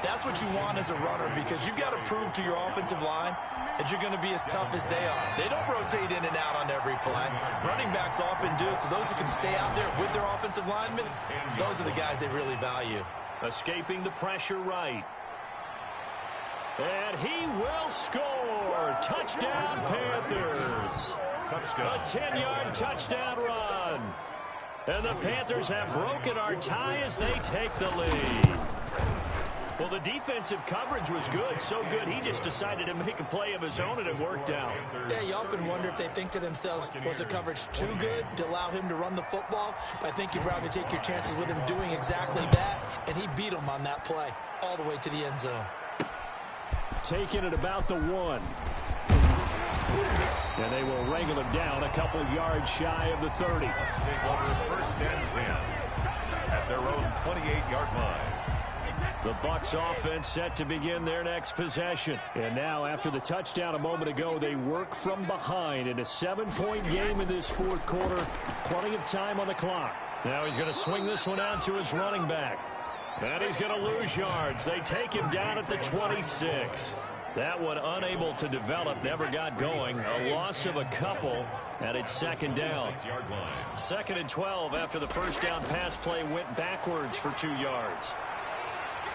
That's what you want as a runner because you've got to prove to your offensive line that you're going to be as tough as they are. They don't rotate in and out on every play. Running backs often do, so those who can stay out there with their offensive linemen, those are the guys they really value. Escaping the pressure right. And he will score. Touchdown, Panthers. Touchdown. A 10-yard touchdown run. And the Panthers have broken our tie as they take the lead. Well, the defensive coverage was good, so good he just decided to make a play of his own, and it worked out. Yeah, you often wonder if they think to themselves, was the coverage too good to allow him to run the football? But I think you'd rather take your chances with him doing exactly that, and he beat him on that play all the way to the end zone. Taking it about the 1. And they will wrangle him down a couple yards shy of the 30. First and 10 at their own 28-yard line. The Bucs offense set to begin their next possession. And now, after the touchdown a moment ago, they work from behind in a 7-point game in this fourth quarter. Plenty of time on the clock. Now he's going to swing this one out to his running back. And he's going to lose yards. They take him down at the 26. That one unable to develop, never got going. A loss of a couple, and it's second down. 2nd and 12 after the first down pass play went backwards for 2 yards.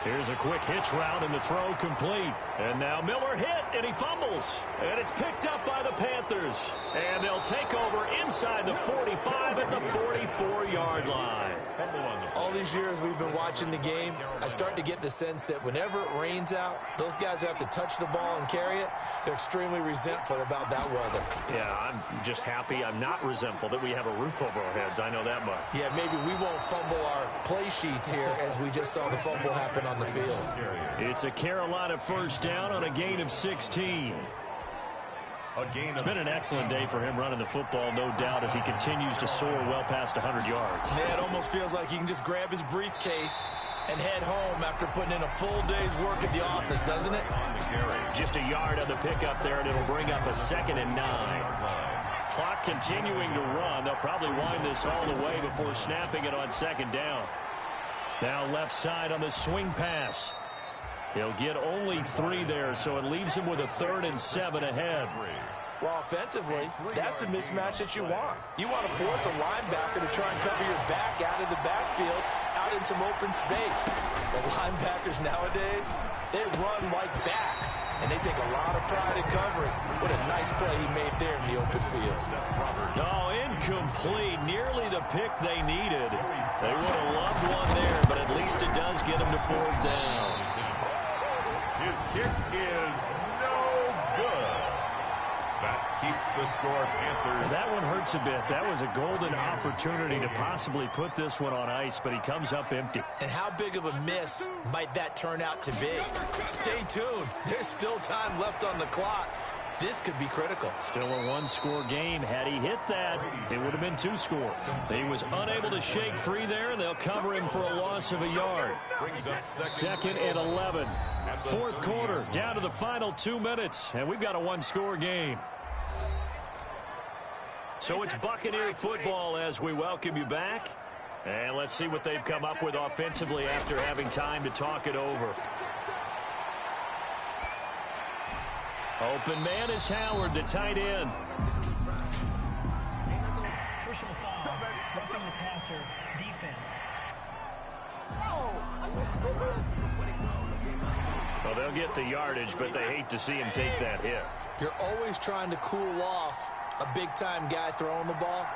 Here's a quick hitch route, and the throw complete. And now Miller hit, and he fumbles. And it's picked up by the Panthers. And they'll take over inside the 45 at the 44-yard line. All these years we've been watching the game, I start to get the sense that whenever it rains out, those guys who have to touch the ball and carry it, they're extremely resentful about that weather. Yeah, I'm just happy. I'm not resentful that we have a roof over our heads. I know that much. Yeah, maybe we won't fumble our play sheets here as we just saw the fumble happen on the field. It's a Carolina first down on a gain of 16. It's been an excellent day for him running the football, no doubt, as he continues to soar well past 100 yards. Yeah, it almost feels like he can just grab his briefcase and head home after putting in a full day's work at the office, doesn't it? Just a yard on the pickup there, and it'll bring up a 2nd and 9. Clock continuing to run. They'll probably wind this all the way before snapping it on 2nd down. Now left side on the swing pass. He'll get only 3 there, so it leaves him with a 3rd and 7 ahead. Well, offensively, that's the mismatch that you want. You want to force a linebacker to try and cover your back out of the backfield, out in some open space. The linebackers nowadays, they run like backs, and they take a lot of pride in covering. What a nice play he made there in the open field. Oh, incomplete. Nearly the pick they needed. They would have loved one there, but at least it does get them to 4th down. His kick is no good. That keeps the score, Panthers. That one hurts a bit. That was a golden opportunity to possibly put this one on ice, but he comes up empty. And how big of a miss might that turn out to be? Stay tuned. There's still time left on the clock. This could be critical. Still a one-score game. Had he hit that, it would have been 2 scores. He was unable to shake free there, and they'll cover him for a loss of a yard. Brings up Second and 11. Fourth quarter, down to the final 2 minutes, and we've got a one-score game. So it's Buccaneer football as we welcome you back. And let's see what they've come up with offensively after having time to talk it over. Open man is Howard, the tight end. Personal foul, roughing the passer, defense. Well, they'll get the yardage, but they hate to see him take that hit. You're always trying to cool off a big-time guy throwing the ball,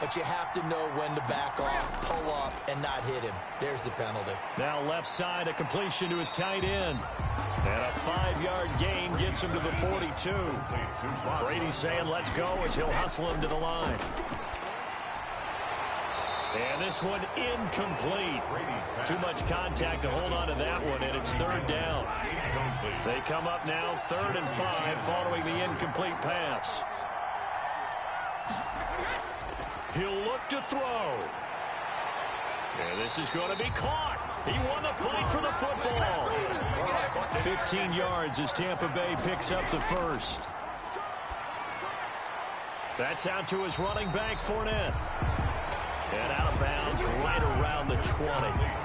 but you have to know when to back off, pull up, and not hit him. There's the penalty. Now left side, a completion to his tight end. And a 5-yard gain gets him to the 42. Brady saying let's go as he'll hustle him to the line. And this one incomplete. Too much contact to hold on to that one, and it's third down. They come up now 3rd and 5 following the incomplete pass. He'll look to throw. And this is going to be caught. He won the fight for the football. 15 yards as Tampa Bay picks up the first. That's out to his running back, Fournette. And out of bounds right around the 20.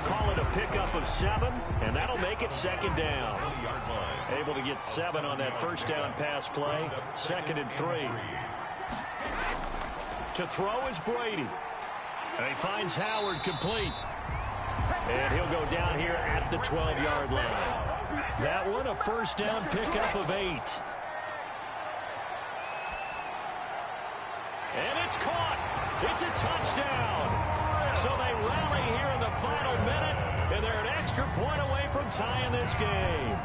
Call it a pickup of 7, and that'll make it 2nd down. Able to get 7 on that first down pass play. 2nd and 3. To throw is Brady. And he finds Howard complete. And he'll go down here at the 12-yard line. That one a first down pickup of 8. And it's caught. It's a touchdown. So they rally here in the final minute, and they're an extra point away from tying this game.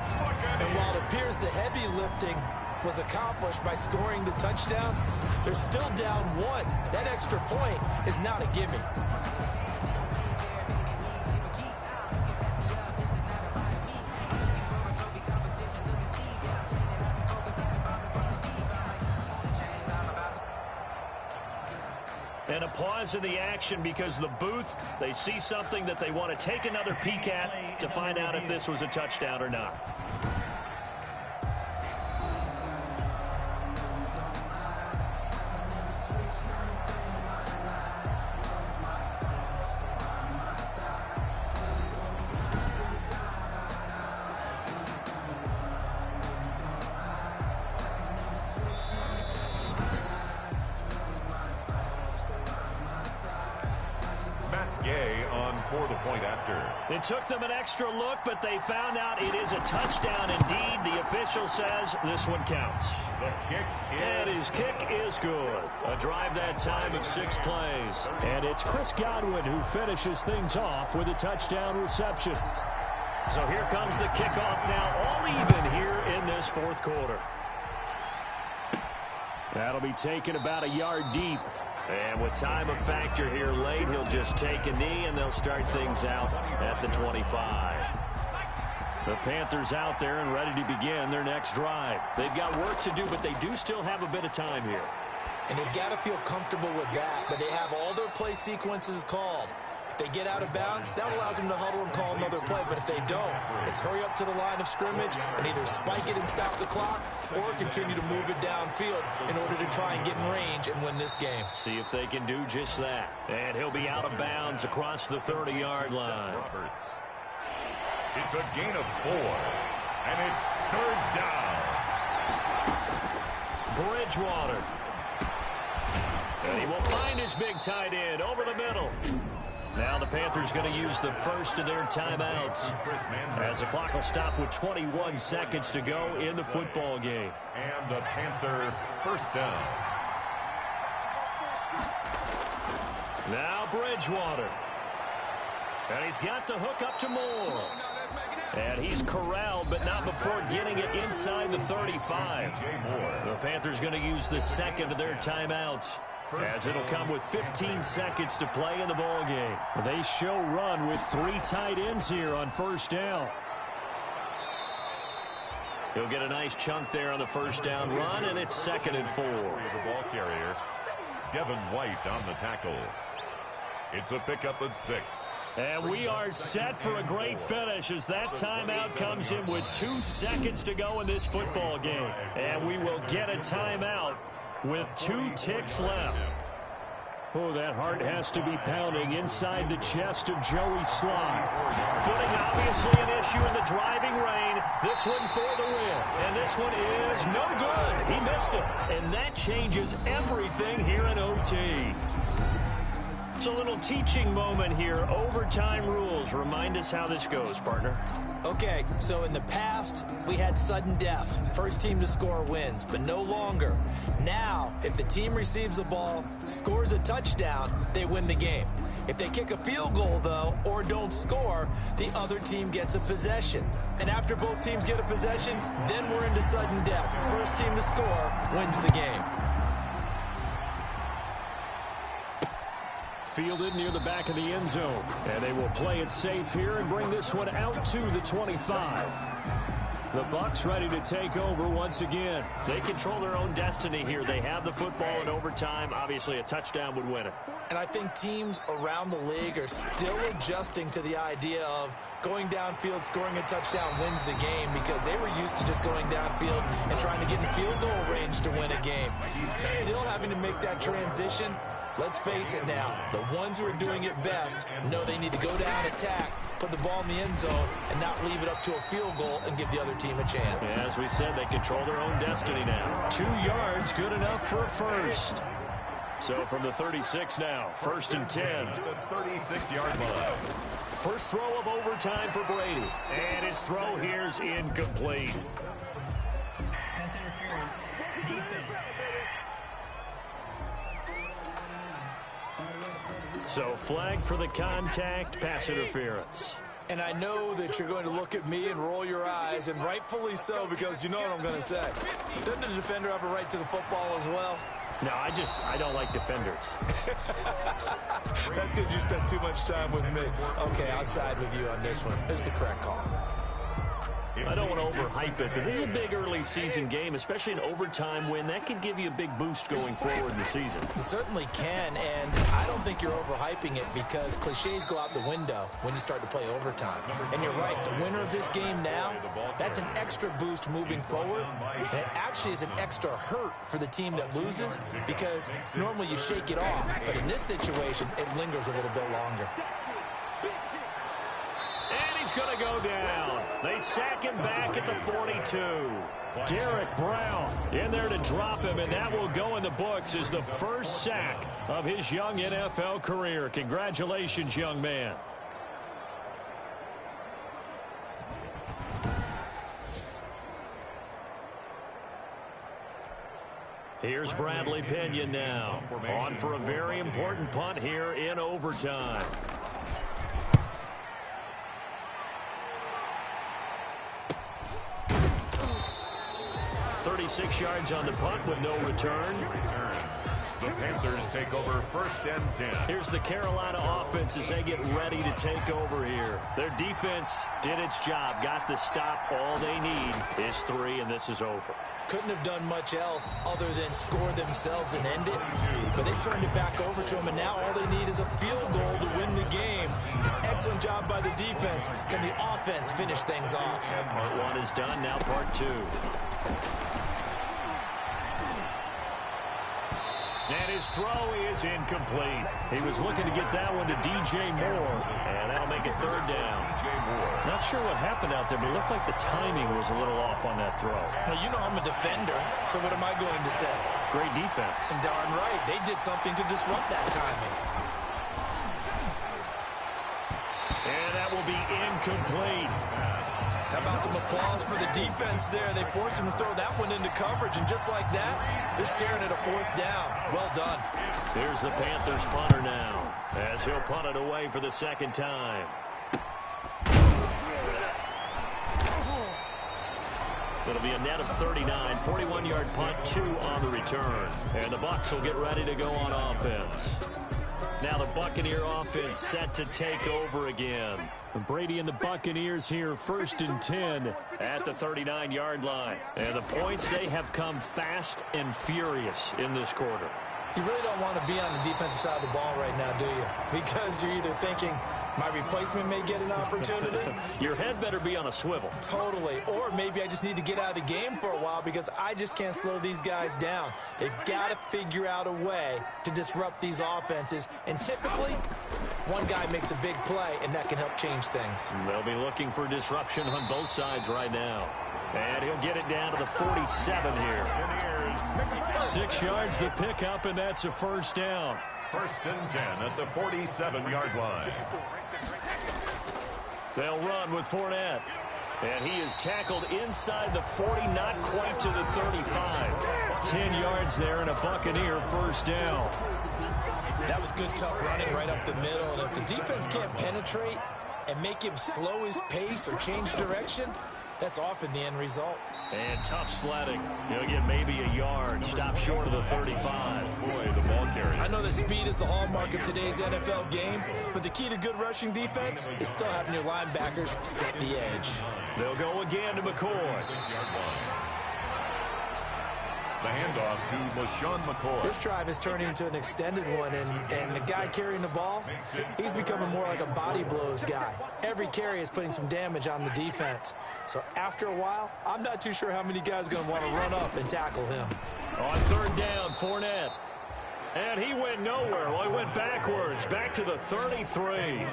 And while it appears the heavy lifting was accomplished by scoring the touchdown, they're still down 1. That extra point is not a gimme. And a pause in the action because the booth, they see something that they want to take another peek at to find out if this was a touchdown or not. For the point after. It took them an extra look, but they found out it is a touchdown indeed. The official says this one counts. The kick is... And his kick is good. A drive that time of 6 plays. And it's Chris Godwin who finishes things off with a touchdown reception. So here comes the kickoff now, all even here in this 4th quarter. That'll be taken about a yard deep. And with time a factor here late, he'll just take a knee, and they'll start things out at the 25. The Panthers out there and ready to begin their next drive. They've got work to do, but they do still have a bit of time here. And they've got to feel comfortable with that, but they have all their play sequences called. If they get out of bounds, that allows them to huddle and call another play. But if they don't, it's hurry up to the line of scrimmage and either spike it and stop the clock or continue to move it downfield in order to try and get in range and win this game. See if they can do just that. And he'll be out of bounds across the 30-yard line. It's a gain of 4, and it's 3rd down. Bridgewater. And he will find his big tight end over the middle. Now the Panthers going to use the first of their timeouts as the clock will stop with 21 seconds to go in the football game. And the Panther first down. Now Bridgewater. And he's got the hook up to Moore. And he's corralled, but not before getting it inside the 35. The Panthers going to use the second of their timeouts, as it'll come with 15 seconds to play in the ballgame. They show run with 3 tight ends here on first down. He'll get a nice chunk there on the first down run, and it's 2nd and 4. The ball carrier, Devin White on the tackle. It's a pickup of 6. And we are set for a great finish as that timeout comes in with 2 seconds to go in this football game. And we will get a timeout with 2 ticks left. Oh, that heart has to be pounding inside the chest of Joey Slye. Footing obviously an issue in the driving rain. This one for the win. And this one is no good. He missed it. And that changes everything here in OT. It's a little teaching moment here. Overtime rules. Remind us how this goes, partner. Okay, so in the past, we had sudden death. First team to score wins, but no longer. Now, if the team receives the ball, scores a touchdown, they win the game. If they kick a field goal, though, or don't score, the other team gets a possession. And after both teams get a possession, then we're into sudden death. First team to score wins the game. Fielded near the back of the end zone. And they will play it safe here and bring this one out to the 25. The Bucs ready to take over once again. They control their own destiny here. They have the football in overtime. Obviously, a touchdown would win it. And I think teams around the league are still adjusting to the idea of going downfield, scoring a touchdown wins the game, because they were used to just going downfield and trying to get in field goal range to win a game. Still having to make that transition. Let's face it now, the ones who are doing it best know they need to go down, attack, put the ball in the end zone, and not leave it up to a field goal and give the other team a chance. Yeah, as we said, they control their own destiny now. 2 yards, good enough for a first. So from the 36 now, 1st and 10. The 36-yard line. First throw of overtime for Brady. And his throw here's incomplete. Pass interference. Defense. So flag for the contact, pass interference. And I know that you're going to look at me and roll your eyes, and rightfully so, because you know what I'm going to say. Doesn't the defender have a right to the football as well? No, I don't like defenders. That's because you spent too much time with me. Okay, I'll side with you on this one. It's the correct call. I don't want to overhype it, but this is a big early season game, especially an overtime win. That could give you a big boost going forward in the season. It certainly can, and I don't think you're overhyping it, because cliches go out the window when you start to play overtime. And you're right, the winner of this game now, that's an extra boost moving forward. And it actually is an extra hurt for the team that loses, because normally you shake it off. But in this situation, it lingers a little bit longer. And he's going to go down. They sack him back at the 42. Derek Brown in there to drop him, and that will go in the books as the first sack of his young NFL career. Congratulations, young man. Here's Bradley Pinion now, on for a very important punt here in overtime. 36 yards on the punt with no return. The Panthers take over 1st and 10. Here's the Carolina offense as they get ready to take over here. Their defense did its job, got the stop. All they need is 3, and this is over. Couldn't have done much else other than score themselves and end it. But they turned it back over to them, and now all they need is a field goal to win the game. Excellent job by the defense. Can the offense finish things off? Part 1 is done, now part 2. And his throw is incomplete. He was looking to get that one to DJ Moore, and that'll make it 3rd down. Not sure what happened out there, but it looked like the timing was a little off on that throw. Now, you know I'm a defender, so what am I going to say? Great defense. And darn right, they did something to disrupt that timing. And that will be incomplete. How about some applause for the defense there? They forced him to throw that one into coverage, and just like that, they're staring at a 4th down. Well done. Here's the Panthers punter now, as he'll punt it away for the 2nd time. It'll be a net of 39, 41-yard punt, 2 on the return. And the Bucs will get ready to go on offense. Now the Buccaneer offense set to take over again. Brady and the Buccaneers here, 1st and 10 at the 39-yard line. And the points, they have come fast and furious in this quarter. You really don't want to be on the defensive side of the ball right now, do you? Because you're either thinking, my replacement may get an opportunity. Your head better be on a swivel. Totally. Or maybe I just need to get out of the game for a while because I just can't slow these guys down. They've got to figure out a way to disrupt these offenses. And typically, one guy makes a big play, and that can help change things. They'll be looking for disruption on both sides right now. And he'll get it down to the 47 here. 6 yards the pickup, and that's a first down. 1st and 10 at the 47-yard line. They'll run with Fournette. And he is tackled inside the 40, not quite to the 35. 10 yards there and a Buccaneer first down. That was good, tough running right up the middle. And if the defense can't penetrate and make him slow his pace or change direction, that's often the end result. And tough sledding. He'll get maybe a yard. Stop short of the 35. Boy, the ball carrier. I know that speed is the hallmark of today's NFL game, but the key to good rushing defense is still having your linebackers set the edge. They'll go again to McCoy. 6-yard line. The handoff to LaShawn McCoy. This drive is turning into an extended one, and the guy carrying the ball, he's becoming more like a body blows guy. Every carry is putting some damage on the defense. So after a while, I'm not too sure how many guys are going to want to run up and tackle him. On 3rd down, Fournette. And he went nowhere. Well, he went backwards, back to the 33.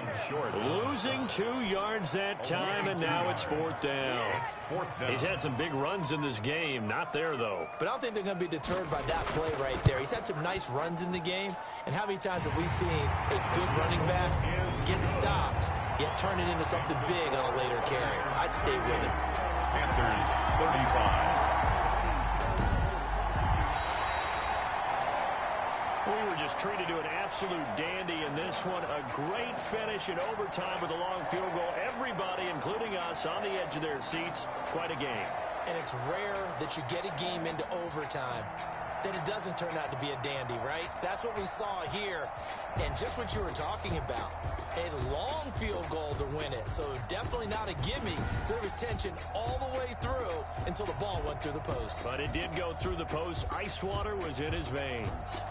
Losing 2 yards that time, and now it's 4th down. He's had some big runs in this game. Not there, though. But I don't think they're going to be deterred by that play right there. He's had some nice runs in the game. And how many times have we seen a good running back get stopped, yet turn it into something big on a later carry? I'd stay with him. Panthers 35. We were just treated to an absolute dandy in this one. A great finish in overtime with a long field goal. Everybody, including us, on the edge of their seats. Quite a game. And it's rare that you get a game into overtime that it doesn't turn out to be a dandy, right? That's what we saw here. And just what you were talking about, a long field goal to win it. So definitely not a gimme. So there was tension all the way through until the ball went through the post. But it did go through the post. Ice water was in his veins.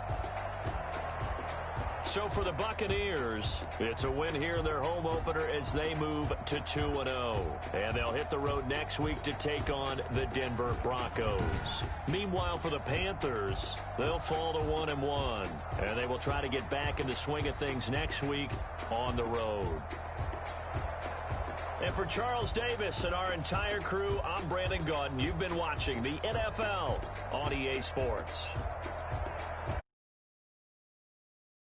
So for the Buccaneers, it's a win here in their home opener as they move to 2-0. And they'll hit the road next week to take on the Denver Broncos. Meanwhile, for the Panthers, they'll fall to 1-1. And they will try to get back in the swing of things next week on the road. And for Charles Davis and our entire crew, I'm Brandon Gaudin. You've been watching the NFL on EA Sports.